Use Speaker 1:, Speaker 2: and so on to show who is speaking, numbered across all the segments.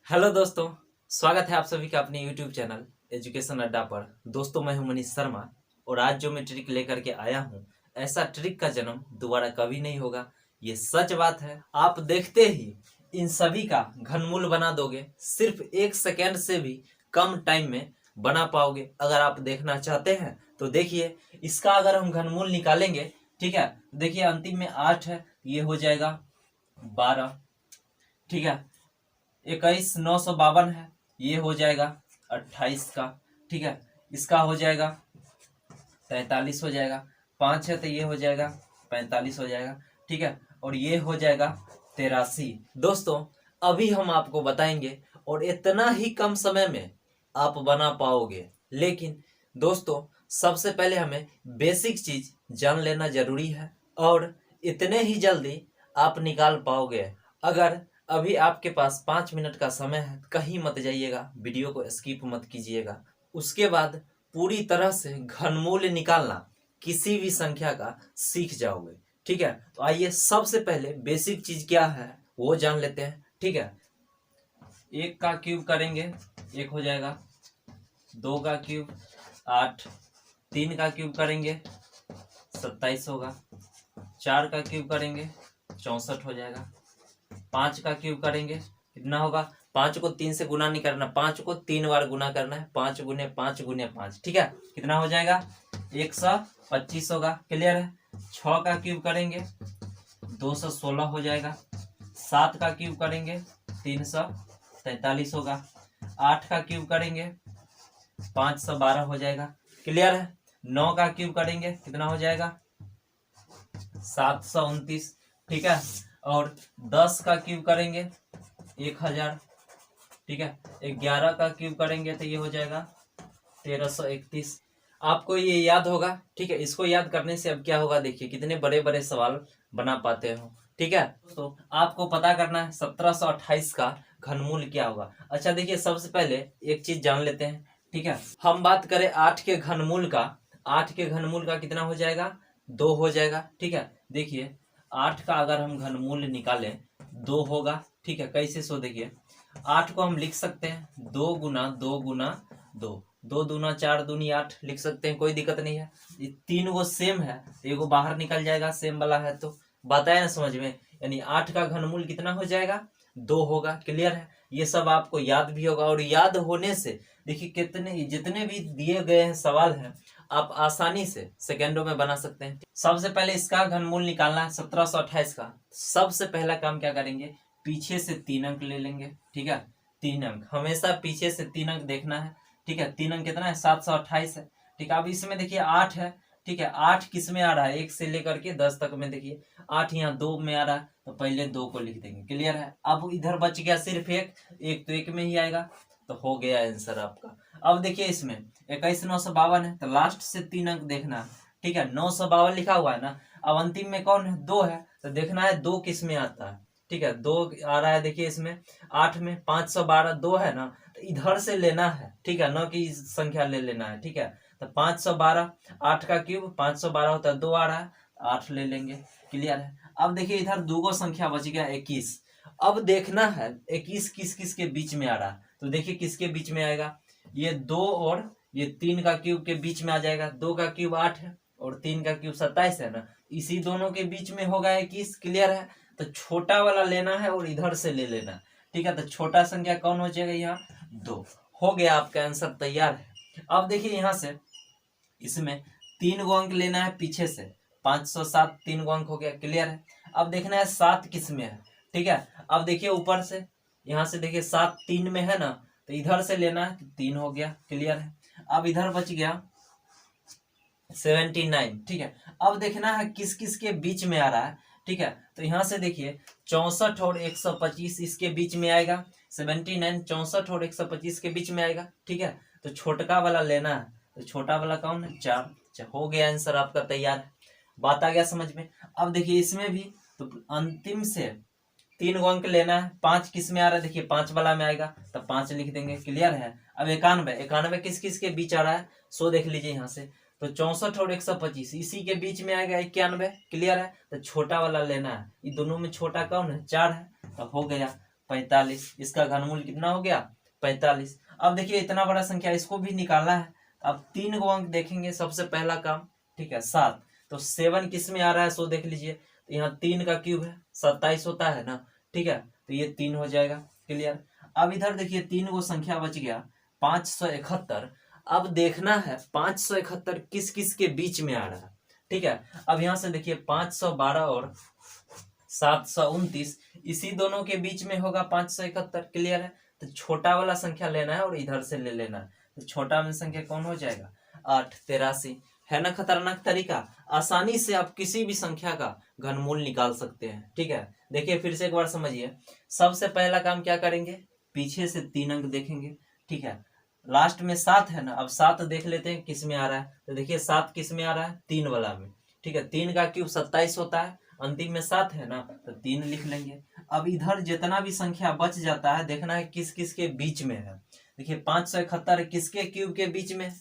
Speaker 1: Hello दोस्तों, स्वागत है आप सभी का अपने यूट्यूब चैनल एजुकेशन अड्डा पर। दोस्तों, मैं हूं मनीष शर्मा और आज जो मैं ट्रिक लेकर के आया हूं, ऐसा ट्रिक का जन्म दोबारा कभी नहीं होगा। ये सच बात है। आप देखते ही इन सभी का घनमूल बना दोगे। सिर्फ 1 सेकेंड से भी कम टाइम में बना पाओगे। अगर आप देखना चाहते हैं तो देखिए, इसका अगर हम घनमूल निकालेंगे, ठीक है, देखिए अंतिम में 8 है, ये हो जाएगा 12, ठीक है। 21,952 है, ये हो जाएगा 28 का, ठीक है। इसका हो जाएगा 43 हो जाएगा। 5 है तो ये हो जाएगा 45 हो जाएगा, ठीक है। और ये हो जाएगा 83। दोस्तों, अभी हम आपको बताएंगे और इतना ही कम समय में आप बना पाओगे। लेकिन दोस्तों, सबसे पहले हमें बेसिक चीज जान लेना जरूरी है और इतने ही जल्दी आप निकाल पाओगे। अगर अभी आपके पास 5 मिनट का समय है, कहीं मत जाइएगा, वीडियो को स्किप मत कीजिएगा। उसके बाद पूरी तरह से घनमूल निकालना किसी भी संख्या का सीख जाओगे, ठीक है। तो आइए, सबसे पहले बेसिक चीज क्या है वो जान लेते हैं, ठीक है। 1 का क्यूब करेंगे, 1 हो जाएगा। 2 का क्यूब 8, 3 का क्यूब करेंगे 27 होगा। 4 का क्यूब करेंगे 64 हो जाएगा। 5 का क्यूब करेंगे कितना होगा? 5 को 3 से गुना नहीं करना, 5 को 3 बार गुना करना है। 5 गुने 5 गुने 5, ठीक है। कितना हो जाएगा? 125 होगा। क्लियर है। 6 का क्यूब करेंगे 216 हो जाएगा। 7 का क्यूब करेंगे 343 होगा। 8 का क्यूब करेंगे 512 हो जाएगा। क्लियर है। 9 का क्यूब करेंगे कितना हो जाएगा? 729, ठीक है। और 10 का क्यूब करेंगे 1000, ठीक है। 11 का क्यूब करेंगे तो ये हो जाएगा 1331। आपको ये याद होगा, ठीक है। इसको याद करने से अब क्या होगा, देखिए कितने बड़े बड़े सवाल बना पाते हो, ठीक है। तो आपको पता करना है 1728 का घनमूल क्या होगा। अच्छा देखिए, सबसे पहले एक चीज जान लेते हैं, ठीक है। हम बात करें 8 के घनमूल का। 8 के घनमूल का कितना हो जाएगा? 2 हो जाएगा, ठीक है। देखिए 8 का अगर हम घनमूल निकालें 2 होगा, ठीक है। कैसे? सो देखिए 8 को हम लिख सकते हैं 2 गुना 2 गुना 2, 2 दूना 4 दूनी 8 लिख सकते हैं, कोई दिक्कत नहीं है। ये 3 गो सेम है, एगो बाहर निकल जाएगा, सेम वाला है तो बात आया ना समझ में। यानी 8 का घनमूल कितना हो जाएगा? 2 होगा। क्लियर है। ये सब आपको याद भी होगा और याद होने से देखिए कितने जितने भी दिए गए हैं सवाल हैं, आप आसानी से सेकेंडों में बना सकते हैं। सबसे पहले इसका घनमूल निकालना है 1728 का। सबसे पहला काम क्या करेंगे, पीछे से 3 अंक ले लेंगे, ठीक है। 3 अंक हमेशा पीछे से 3 अंक देखना है, ठीक है। 3 अंक कितना है? 728 है, ठीक है। अब इसमें देखिए 8 है, ठीक है। 8 किस में आ रहा है? 1 से लेकर के 10 तक में। देखिए 8 यहाँ 2 में आ रहा है तो पहले 2 को लिख देंगे। क्लियर है। अब इधर बच गया सिर्फ एक, तो 1 में ही आएगा, तो हो गया आंसर आपका। अब देखिए इसमें 21,952 है तो लास्ट से 3 अंक देखना है, ठीक है। 952 लिखा हुआ है ना। अब अंतिम में कौन है? 2 है, तो देखना है 2 किस में आता है, ठीक है। 2 आ रहा है, देखिए इसमें 8 में 512 2 है ना, तो इधर से लेना है, ठीक है, न कि संख्या ले लेना है, ठीक है। तो 512, 8 का क्यूब 512 होता है, 2 आ रहा है, 8 ले लेंगे। क्लियर है। अब देखिए इधर 2 गो संख्या बच गया 21। अब देखना है 21 किस किस के बीच में आ रहा है, तो देखिए किसके बीच में आएगा? ये 2 और ये 3 का क्यूब के बीच में आ जाएगा। 2 का क्यूब 8 है और 3 का क्यूब 27 है ना, इसी दोनों के बीच में होगा 21। क्लियर है। तो छोटा वाला लेना है और इधर से ले लेना है, ठीक है। तो छोटा संख्या कौन हो जाएगा? यहाँ 2 हो गया। आपका आंसर तैयार है। अब देखिए यहाँ से इसमें 3 गो अंक लेना है पीछे से। 507 3 गो अंक हो गया। क्लियर है। अब देखना है 7 किस में है, ठीक है। अब देखिए ऊपर से यहाँ से देखिए 7 3 में है ना, तो इधर से लेना है, तो 3 हो गया। क्लियर है। अब इधर बच गया 79, ठीक है। अब देखना है किस किस के बीच में आ रहा है, ठीक है। तो यहाँ से देखिए 64 और 125 इसके बीच में आएगा। 79 64 और 125 के बीच में आएगा, ठीक है। तो छोटका वाला लेना है, तो छोटा वाला कौन है? 4। हो गया आंसर आपका तैयार। बात आ गया समझ में। अब देखिए इसमें भी तो अंतिम से 3 गो अंक लेना है। 5 किस में आ रहा है? देखिए 5 वाला में आएगा, तो 5 लिख देंगे। क्लियर है। अब 91 किस किस के बीच आ रहा है, सो देख लीजिए यहाँ से। तो 64 और 125 इसी के बीच में आएगा 91। क्लियर है। तो छोटा वाला लेना है, ये दोनों में छोटा कौन है? 4 है, तो हो गया। 45। इसका घनमूल कितना हो गया 45। अब देखिए इतना बड़ा संख्या इसको भी निकालना है। अब 3 गो अंक देखेंगे सबसे पहला काम, ठीक है 7। तो 7 किस में आ रहा है सो देख लीजिए। तो यहाँ 3 का क्यूब है 27 होता है ना, ठीक है। तो ये 3 हो जाएगा, क्लियर। अब इधर देखिए 3 गो संख्या बच गया 571। अब देखना है 571 किस किस के बीच में आ रहा है, ठीक है। अब यहाँ से देखिए 512 और 729 इसी दोनों के बीच में होगा 571, क्लियर है। तो छोटा वाला संख्या लेना है और इधर से ले लेना है। तो छोटा में संख्या कौन हो जाएगा 8, 83। है ना खतरनाक तरीका। आसानी से आप किसी भी संख्या का घनमूल निकाल सकते हैं, ठीक है। देखिए फिर से एक बार समझिए। सबसे पहला काम क्या करेंगे, पीछे से 3 अंक देखेंगे, ठीक है। लास्ट में 7 है ना, अब 7 देख लेते हैं किस में आ रहा है। तो देखिए 7 किस में आ रहा है 3 वाला में, ठीक है। 3 का क्यूब 27 होता है, अंतिम में 7 है ना, तो 3 लिख लेंगे। अब इधर जितना भी संख्या बच जाता है देखना है किस किस के बीच में है। देखिए 571 किसके क्यूब के बीच में,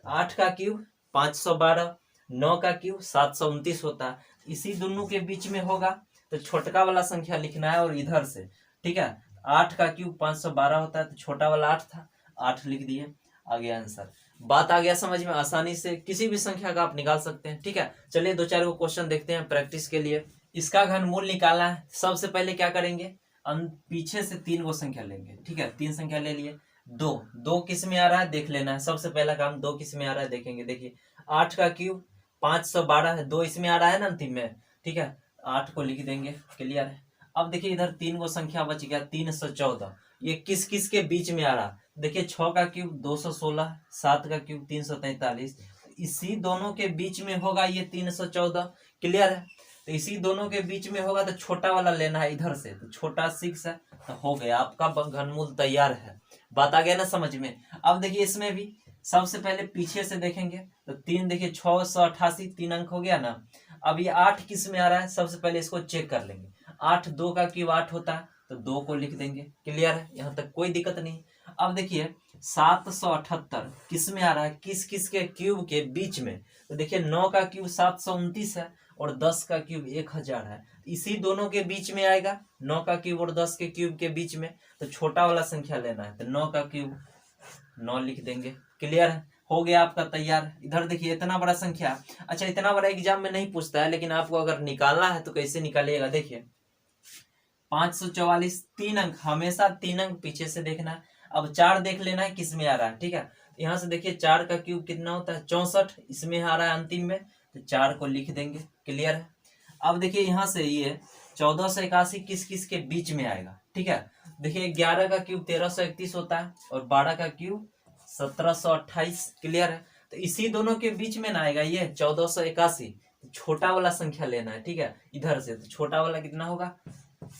Speaker 1: 8 का क्यूब 512, 9 का क्यूब 729 होता है, इसी दोनों के बीच में होगा। तो छोटका वाला संख्या लिखना है और इधर से, ठीक है। 8 का क्यूब 512 होता है, तो छोटा वाला 8 था, 8 लिख दिए, आ गया आंसर। बात आ गया समझ में। आसानी से किसी भी संख्या का आप निकाल सकते हैं, ठीक है। चलिए 2-4 को क्वेश्चन देखते हैं प्रैक्टिस के लिए। इसका घनमूल निकालना है। सबसे पहले क्या करेंगे, पीछे से 3 गो संख्या लेंगे, ठीक है। 3 संख्या ले लिए। 2 किस में आ रहा है देख लेना है। सबसे पहला काम 2 किस में आ रहा है देखेंगे। देखिए 8 का क्यूब 512 है, 2 इसमें आ रहा है ना अंतिम में, ठीक है। 8 को लिख देंगे, क्लियर है। अब देखिए इधर 3 गो संख्या बच गया 314। ये किस किस के बीच में आ रहा, देखिए 6 का क्यूब 216, 7 का क्यूब 343, इसी दोनों के बीच में होगा ये 314, क्लियर है। तो इसी दोनों के बीच में होगा तो छोटा वाला लेना है इधर से। तो छोटा 6 है, तो हो गया आपका घनमूल तैयार है। बात आ गया ना समझ में। अब देखिए इसमें भी सबसे पहले पीछे से देखेंगे। तो 3 देखिए 688, 3 अंक हो गया ना। अब ये 8 किस में आ रहा है, सबसे पहले इसको चेक कर लेंगे। 8 2 का क्यूब 8 होता है, तो 2 को लिख देंगे, क्लियर है। यहाँ तक कोई दिक्कत नहीं। अब देखिए 778 किस में आ रहा है, किस किस के क्यूब के बीच में। तो देखिए 9 का क्यूब 729 है और 10 का क्यूब 1000 है, इसी दोनों के बीच में आएगा। 9 का क्यूब और 10 के क्यूब के बीच में, तो छोटा वाला संख्या लेना है। तो 9 का क्यूब 9 लिख देंगे, क्लियर है। हो गया आपका तैयार। इधर देखिए इतना बड़ा संख्या, अच्छा इतना बड़ा एग्जाम में नहीं पूछता है, लेकिन आपको अगर निकालना है तो कैसे निकालिएगा। देखिए 544, 3 अंक, हमेशा 3 अंक पीछे से देखना। अब 4 देख लेना है किस में आ रहा है, ठीक है। यहाँ से देखिए 4 का क्यूब कितना होता है 64, इसमें आ रहा है अंतिम में, तो 4 को लिख देंगे, क्लियर है। अब देखिए यहाँ से ये 1481 किस किस के बीच में आएगा, ठीक है। देखिए 11 का क्यूब 1331 होता है और 12 का क्यूब 1728, क्लियर है। तो इसी दोनों के बीच में ना आएगा ये 1481। छोटा वाला संख्या लेना है, ठीक है, इधर से। तो छोटा वाला कितना होगा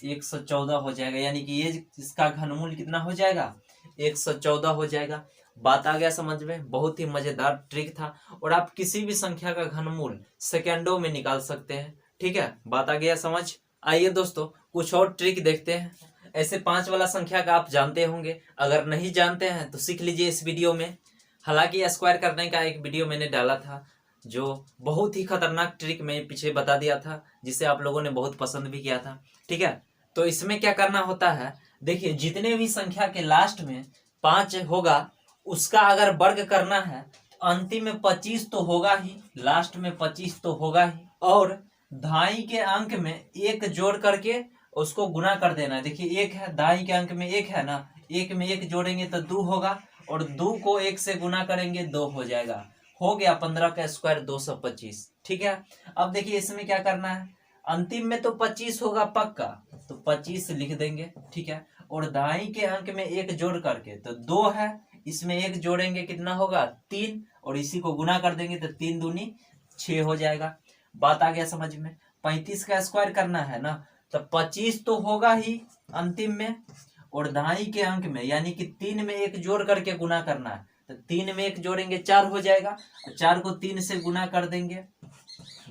Speaker 1: 114 हो जाएगा, यानी कि ये इसका घनमूल कितना हो जाएगा 114 हो जाएगा। बात आ गया समझ में। बहुत ही मजेदार ट्रिक था और आप किसी भी संख्या का घनमूल सेकंडों में निकाल सकते हैं, ठीक है। बात आ गया समझ। आइए दोस्तों कुछ और ट्रिक देखते हैं। ऐसे 5 वाला संख्या का आप जानते होंगे, अगर नहीं जानते हैं तो सीख लीजिए इस वीडियो में। हालांकि स्क्वायर करने का एक वीडियो मैंने डाला था, जो बहुत ही खतरनाक ट्रिक मैं पीछे बता दिया था, जिसे आप लोगों ने बहुत पसंद भी किया था, ठीक है। तो इसमें क्या करना होता है, देखिए जितने भी संख्या के लास्ट में 5 होगा उसका अगर वर्ग करना है तो अंतिम में 25 तो होगा ही, लास्ट में 25 तो होगा ही, और धाई के अंक में 1 जोड़ करके उसको गुना कर देना है। देखिए 1 है, दाई के अंक में 1 है ना, 1 में 1 जोड़ेंगे तो 2 होगा, और 2 को 1 से गुना करेंगे 2 हो जाएगा। हो गया 15 का स्क्वायर 225, ठीक है। अब देखिए इसमें क्या करना है, अंतिम में तो 25 होगा पक्का, तो 25 लिख देंगे, ठीक है। और दाई के अंक में 1 जोड़ करके तो 2 है, इसमें 1 जोड़ेंगे कितना होगा 3, और इसी को गुना कर देंगे तो 3 दूनी 6 हो जाएगा। बात आ गया समझ में। 35 का स्क्वायर करना है ना, तो 25 तो होगा ही अंतिम में, और दाई के अंक में यानी कि 3 में 1 जोड़ करके गुना करना है, तो 3 में 1 जोड़ेंगे 4 हो जाएगा, 4 को 3 से गुना कर देंगे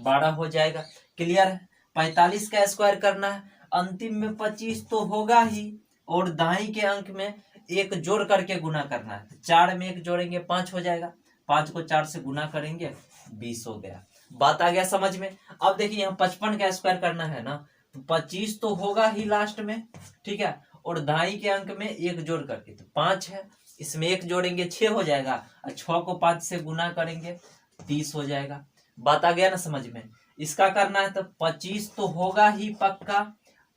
Speaker 1: 12 हो जाएगा, क्लियर है। 45 का स्क्वायर करना है, अंतिम में 25 तो होगा ही, और दाई के अंक में 1 जोड़ करके गुना करना है, 4 में 1 जोड़ेंगे 5 हो जाएगा, 5 को 4 से गुना करेंगे 20 हो गया। बात आ गया समझ में। अब देखिए यहाँ 55 का स्क्वायर करना है ना, तो 25 तो होगा ही लास्ट में, ठीक है, और दाई के अंक में 1 जोड़ करके, तो 5 है, इसमें 1 जोड़ेंगे 6 हो जाएगा, और 6 को 5 से गुना करेंगे 30 हो जाएगा। बात आ गया ना समझ में। इसका करना है तो 25 तो होगा ही पक्का,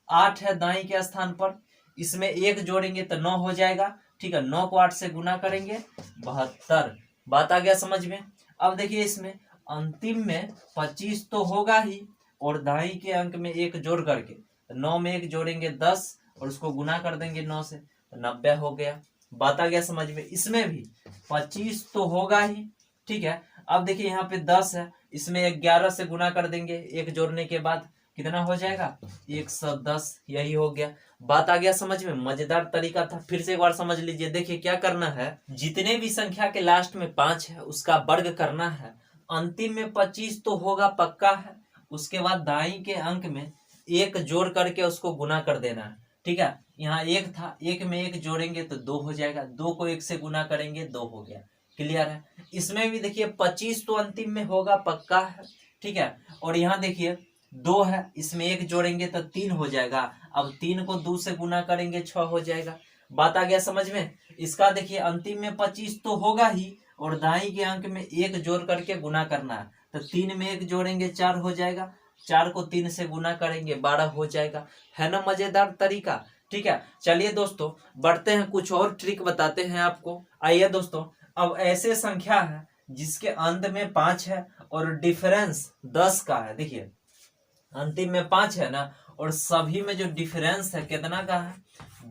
Speaker 1: 8 है दाई के स्थान पर, इसमें 1 जोड़ेंगे तो 9 हो जाएगा। ठीक है, 9 को 8 से गुना करेंगे 72। बात आ गया समझ में। अब देखिए इसमें अंतिम में 25 तो होगा ही, और दाई के अंक में 1 जोड़ करके, 9 में 1 जोड़ेंगे 10, और उसको गुना कर देंगे 9 से, तो 90 हो गया। बात आ गया समझ में। इसमें भी 25 तो होगा ही। ठीक है, अब देखिए यहाँ पे 10 है, इसमें 11 से गुना कर देंगे, 1 जोड़ने के बाद कितना हो जाएगा, 110। यही हो गया। बात आ गया समझ में। मजेदार तरीका था, फिर से एक बार समझ लीजिए। देखिए क्या करना है, जितने भी संख्या के लास्ट में 5 है उसका वर्ग करना है। अंतिम में 25 तो होगा पक्का है, उसके बाद दाई के अंक में 1 जोड़ करके उसको गुना कर देना है। ठीक है, यहाँ 1 था, 1 में 1 जोड़ेंगे तो 2 हो जाएगा, 2 को 1 से गुना करेंगे 2 हो गया। क्लियर है। इसमें भी देखिए 25 तो अंतिम में होगा पक्का है। ठीक है, और यहाँ देखिए 2 है, इसमें 1 जोड़ेंगे तो 3 हो जाएगा, अब 3 को 2 से गुना करेंगे 6 हो जाएगा। बात आ गया समझ में। इसका देखिए अंतिम में 25 तो होगा ही, और दाई के अंक में 1 जोड़ करके गुना करना है, तो 3 में 1 जोड़ेंगे 4 हो जाएगा, 4 को 3 से गुना करेंगे 12 हो जाएगा। है ना मजेदार तरीका। ठीक है, चलिए दोस्तों बढ़ते हैं, कुछ और ट्रिक बताते हैं आपको। आइए दोस्तों, अब ऐसे संख्या है जिसके अंत में 5 है और डिफरेंस 10 का है। देखिए अंतिम में 5 है ना, और सभी में जो डिफरेंस है कितना का है,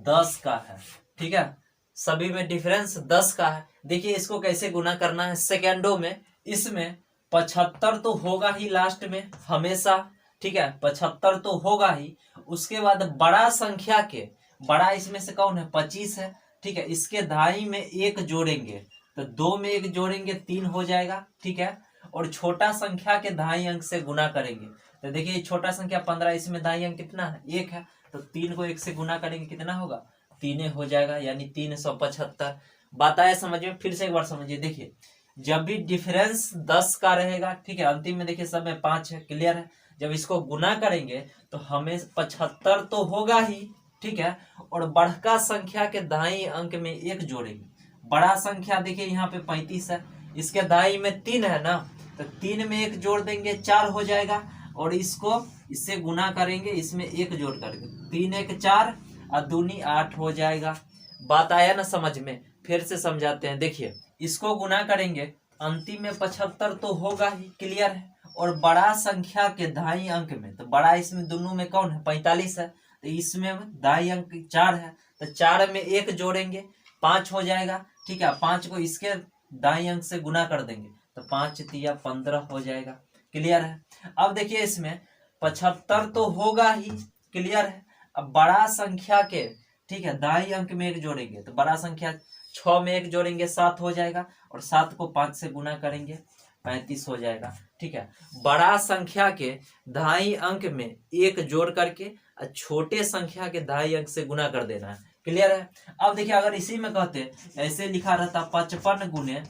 Speaker 1: 10 का है। ठीक है, सभी में डिफरेंस 10 का है। देखिए इसको कैसे गुना करना है सेकेंडों में। इसमें 75 तो होगा ही लास्ट में हमेशा। ठीक है, 75 तो होगा ही। उसके बाद बड़ा संख्या के, बड़ा इसमें से कौन है, 25 है। ठीक है, इसके दाई में 1 जोड़ेंगे तो 2 में 1 जोड़ेंगे 3 हो जाएगा। ठीक है, और छोटा संख्या के दाई अंक से गुना करेंगे, तो देखिए छोटा संख्या 15, इसमें दाई अंक कितना है, 1 है, तो 3 को 1 से गुना करेंगे कितना होगा, 3 हो जाएगा, यानी 375। बात आया समझ में। फिर से एक बार समझिए। देखिए जब भी डिफरेंस 10 का रहेगा, ठीक है, अंतिम में देखिए सब में 5 है। क्लियर है। जब इसको गुना करेंगे तो हमें 75 तो होगा ही। ठीक है, और बढ़का संख्या के दाई अंक में 1 जोड़ेंगे। बड़ा संख्या देखिए यहाँ पे 35 है, इसके दाई में 3 है ना, तो 3 में 1 जोड़ देंगे 4 हो जाएगा, और इसको इससे गुना करेंगे, इसमें 1 जोड़ करके, 3 1 4 और दूनी 8 हो जाएगा। बात आया ना समझ में। फिर से समझाते हैं। देखिए इसको गुना करेंगे, अंतिम में 75 तो होगा ही। क्लियर है। और बड़ा संख्या के दाई अंक में, तो बड़ा इसमें दोनों में कौन है, 45 है, तो इसमें दाई अंक 4 है, तो 4 में 1 जोड़ेंगे 5 हो जाएगा। ठीक है, 5 को इसके दाई अंक से गुना कर देंगे, तो 5 तिया 15 हो जाएगा। क्लियर है। अब देखिए इसमें 75 तो होगा ही। क्लियर है। अब बड़ा संख्या के, ठीक है, दाई अंक में 1 जोड़ेंगे, तो बड़ा संख्या 6 में 1 जोड़ेंगे 7 हो जाएगा, और 7 को 5 से गुना करेंगे 35 हो जाएगा। ठीक है, बड़ा संख्या के दाई अंक में 1 जोड़ करके छोटे संख्या के दाई अंक से गुना कर देना है। क्लियर है। अब देखिए अगर इसी में कहते ऐसे लिखा रहता 55 गुने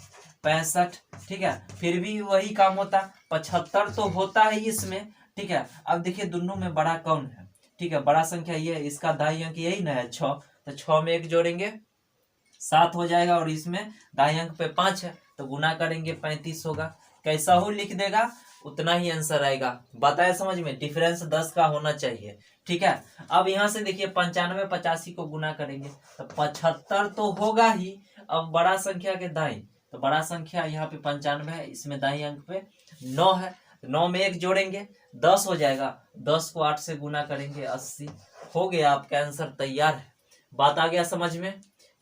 Speaker 1: 65, ठीक है, फिर भी वही काम होता, 75 तो होता है इसमें। ठीक है, अब देखिए दोनों में बड़ा कौन है, ठीक है, बड़ा संख्या ये है, इसका दाई अंक यही ना है 6, तो 6 में 1 जोड़ेंगे 7 हो जाएगा, और इसमें दाई अंक पे 5 है, तो गुना करेंगे 35 होगा। कैसा हो लिख देगा उतना ही आंसर आएगा। बताया समझ में। डिफरेंस 10 का होना चाहिए। ठीक है, अब यहाँ से देखिए 95 85 को गुना करेंगे, तो 75 तो होगा ही। अब बड़ा संख्या के दाई, तो बड़ा संख्या यहाँ पे 95 है, इसमें दाई अंक पे 9 है, 9 में 1 जोड़ेंगे 10 हो जाएगा, 10 को 8 से गुना करेंगे 80 हो गया। आपका आंसर तैयार है। बात आ गया समझ में।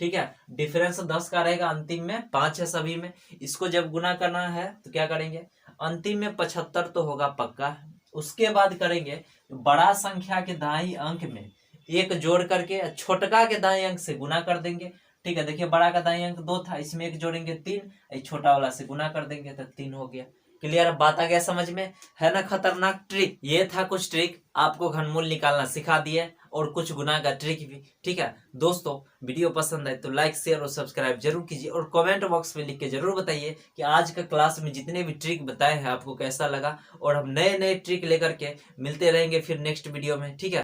Speaker 1: ठीक है, डिफरेंस 10 का रहेगा, अंतिम में 5 है सभी में। इसको जब गुना करना है तो क्या करेंगे, अंतिम में 75 तो होगा पक्का। उसके बाद करेंगे बड़ा संख्या के दाई अंक में 1 जोड़ करके छोटका के दाई अंक से गुना कर देंगे। ठीक है, देखिए बड़ा का दाई अंक 2 था, इसमें 1 जोड़ेंगे 3, छोटा वाला से गुना कर देंगे तो 3 हो गया। क्लियर। बात आ गया समझ में। है ना खतरनाक ट्रिक। ये था कुछ ट्रिक, आपको घनमूल निकालना सिखा दिए, और कुछ गुना का ट्रिक भी। ठीक है दोस्तों, वीडियो पसंद आए तो लाइक शेयर और सब्सक्राइब जरूर कीजिए, और कमेंट बॉक्स में लिख के जरूर बताइए कि आज का क्लास में जितने भी ट्रिक बताए हैं आपको कैसा लगा, और हम नए नए ट्रिक लेकर के मिलते रहेंगे फिर नेक्स्ट वीडियो में। ठीक है।